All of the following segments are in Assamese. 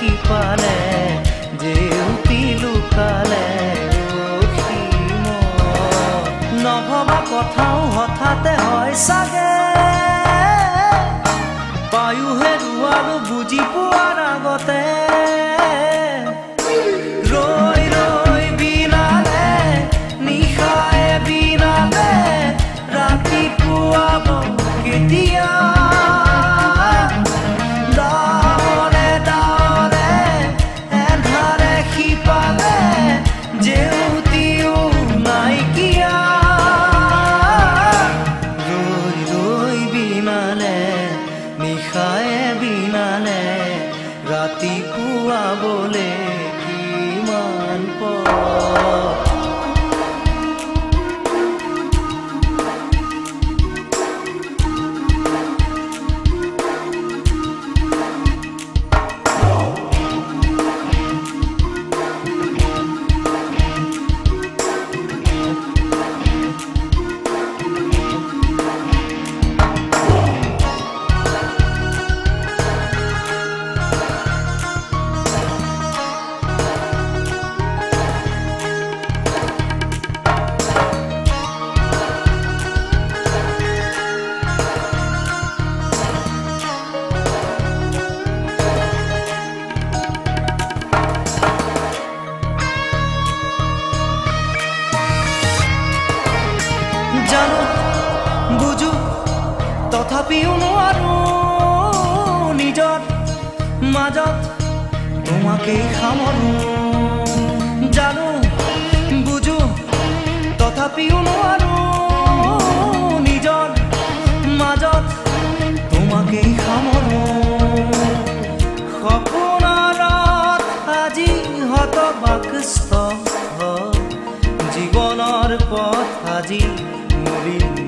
সিপালে জেউতি লুকালে নভবা কথাও হঠাতে হয় চাগে পায়ো হেৰুৱালো বুজি পোৱাৰ আগতে ৰৈ ৰৈ বিনালে নিশায়ে বিনালে ৰাতিপুৱাব কেতিয়া ডাৱৰে ডাৱৰে এন্ধাৰে সিপালে জেউতিও নাইকিয়া ৰৈ ৰৈ বিনালে নিশায়ে বিনালে ৰাতিপুৱাবলে কিমান পৰ জানো বুঝো তথাপিও নোৱাৰো নিজৰ মাজত তোমাকেই সামৰো জানো বুঝো তথাপিও নোৱাৰো নিজৰ মাজত তোমাকেই সামৰো সপোনত আজি হতবাকস্থ জীৱনৰ পথ আজি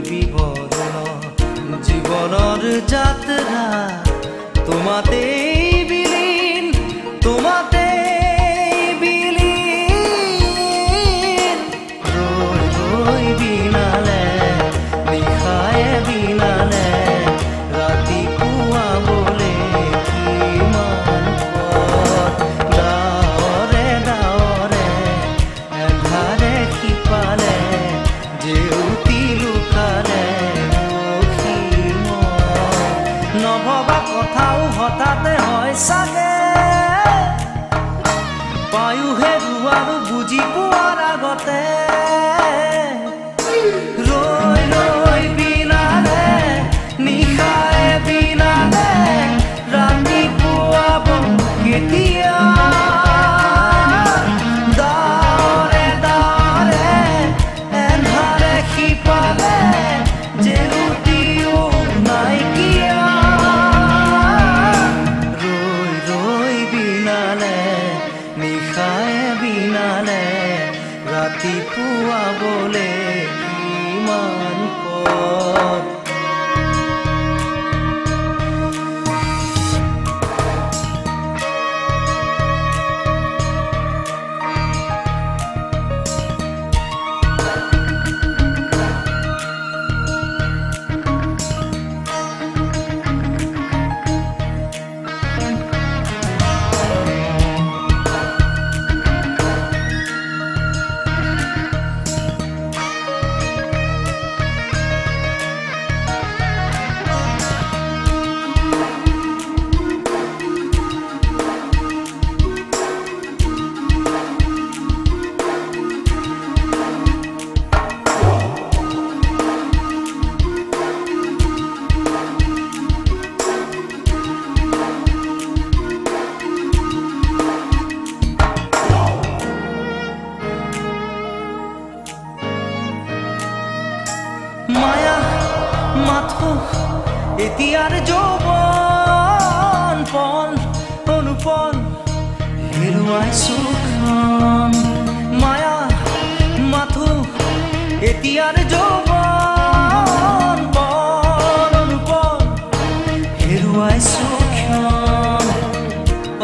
বিবৰণ জীবনেৰ যাত্ৰা তোমাতে বিলীন তোমাতে বিলীন ৰই ৰই বিনালে নিশায়ে বিনালে ৰাতিপুৱাবলে কিমান পথ ডাৱৰে ডাৱৰে এন্ধাৰে সিপালে জেউতি লুকালে নভবা কথাও হঠাতে হয় চাগে পায়ো হেৰুৱালো বুজি পোৱাৰ আগতে ৰৈ ৰৈ বিনালে নিশায়ে বিনালে ৰাতিপুৱাব কেতিয়া ডাৱৰে ডাৱৰে এন্ধাৰে সিপালে জেউতিও নাইকিয়া ৰৈ ৰৈ বিনালে নিশায়ে বিনালে ৰাতিপুৱাবলে কিমান পথ মায়া মাথো এতিয়াৰ যৌৱন পল অনুপল হেৰুৱাইছো মায়া মাথো এতিয়াৰ যৌৱন পল অনুপল হেৰুৱাইছো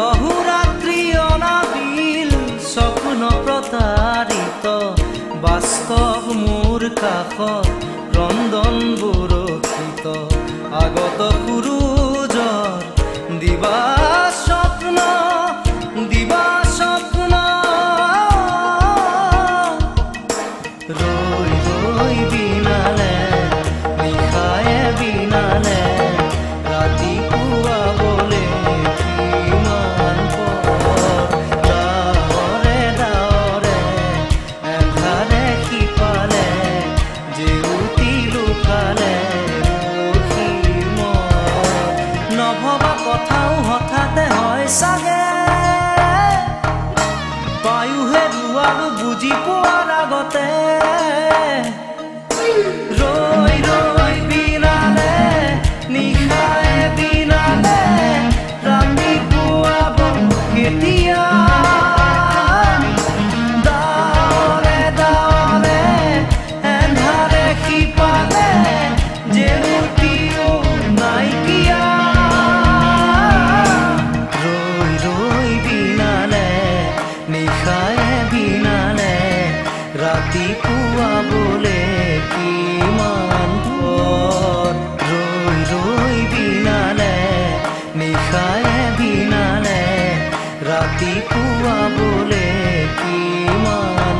অহোৰাত্ৰি অনাবিল স্বপ্ন প্ৰতাৰিত বাস্তৱ মোৰ কাষত ক্ৰন্দন বৰষিত আগত সূৰুজৰ দিবা স্বপ্ন বুজি পোৱাৰ আগতে ৰৈ ৰৈ বিনালে নিশায়ে বিনালে ৰাতি পুৱাব কেতিয়া দাৱৰে দাৱৰে এন্ধাৰে সিপালে জেউতিও নাইকিয়া ৰৈ ৰৈ বিনালে নিশায়ে বিনালে ৰাতি পুৱাবলে কিমান পথ ৰৈ ৰৈ বিনালে নিশায়ে বিনালে ৰাতি পুৱাবলে কিমান